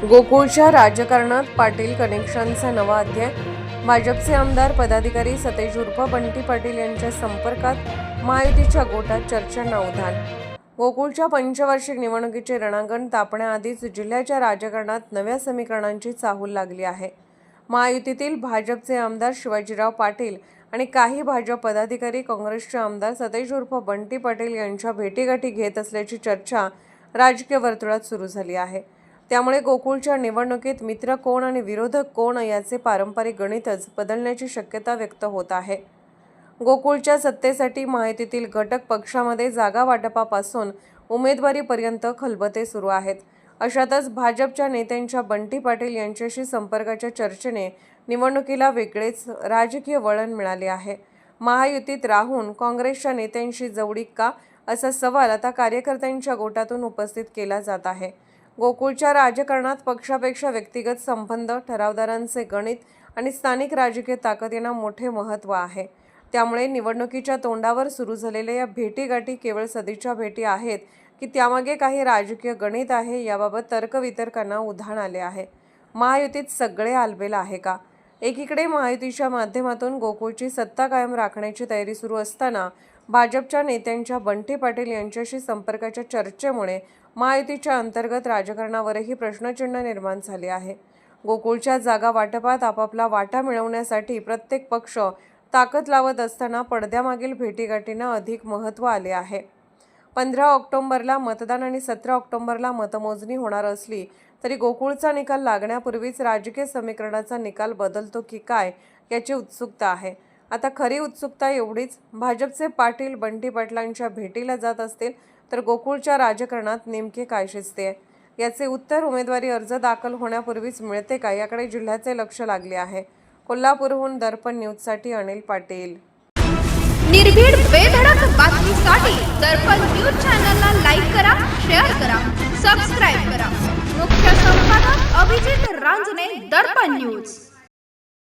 गोकुळच्या राजकारणात पाटील कनेक्शनचा नवा अध्याय. भाजपचे आमदार पदाधिकारी सतेज उर्फ बंटी पाटील यांच्या संपर्कात महायुतीच्या गोटात चर्चांना उधाण. गोकुळच्या पंचवार्षिक निवडणुकीचे रणांगण तापण्याआधीच जिल्ह्याच्या राजकारणात नव्या समीकरणांची चाहूल लागली आहे. महायुतीतील भाजपचे आमदार शिवाजीराव पाटील आणि काही भाजप पदाधिकारी काँग्रेसचे आमदार सतेज उर्फ बंटी पाटील यांच्या भेटीगाठी घेत असल्याची चर्चा राजकीय वर्तुळात सुरू झाली आहे. त्यामुळे गोकुळच्या निवडणुकीत मित्र कोण आणि विरोधक कोण याचे पारंपरिक गणितच बदलण्याची शक्यता व्यक्त होत आहे. गोकुळच्या सत्तेसाठी महायुतीतील घटक पक्षामध्ये जागा वाटपापासून उमेदवारीपर्यंत खलबते सुरू आहेत. अशातच भाजपच्या नेत्यांच्या बंटी पाटील यांच्याशी संपर्काच्या चर्चेने निवडणुकीला वेगळेच राजकीय वळण मिळाले आहे. महायुतीत राहून काँग्रेसच्या नेत्यांशी जवळीक का, असा सवाल आता कार्यकर्त्यांच्या गोटातून उपस्थित केला जात आहे. गोकुळच्या राजकारणात पक्षापेक्षा व्यक्तिगत संबंध, ठरावदारांचे गणित आणि स्थानिक राजकीय ताकद यांना मोठे महत्त्व आहे. त्यामुळे निवडणुकीच्या तोंडावर सुरू झालेल्या या भेटीगाठी केवळ सदिच्छा भेटी आहेत की त्यामागे काही राजकीय गणित आहे, याबाबत तर्कवितर्कांना उधाण आले आहे. महायुतीत सगळे आलबेल आहे का? एकीकडे महायुतीच्या माध्यमातून गोकुळची सत्ता कायम राखण्याची तयारी सुरू असताना भाजपच्या नेत्यांच्या बंटी पाटील यांच्याशी संपर्काच्या चर्चेमुळे महायुतीच्या अंतर्गत राजकारणावरही प्रश्नचिन्ह निर्माण झाले आहे. गोकुळच्या जागा वाटपात आपापला वाटा मिळवण्यासाठी प्रत्येक पक्ष ताकद लावत असताना पडद्यामागील भेटीगाठींना अधिक महत्त्व आले आहे. 15 ऑक्टोबरला मतदान आणि 17 ऑक्टोबरला मतमोजणी होणार असली तरी गोकुळचा निकाल लागण्यापूर्वीच राजकीय समीकरणाचा निकाल बदलतो की काय याची उत्सुकता आहे. आता खरी उत्सुकता एवढीच, भाजपचे पाटील बंटी पाटलांच्या भेटीला जात असतील तर गोकुळच्या राजकारणात नेमके काय शिजते, याचे उत्तर उमेदवारी अर्ज दाखल होण्यापूर्वीच मिळते का, याकडे जिल्ह्याचे लक्ष लागले आहे. कोल्हापूरहून दर्पण न्यूजसाठी अनिल पाटील. निर्भीड बेधडक बातमीसाठी दर्पण न्यूज चॅनलला लाईक करा, शेअर करा, सबस्क्राईब करा. मुख्य संपादक अभिजित रांजणे, दर्पण न्यूज.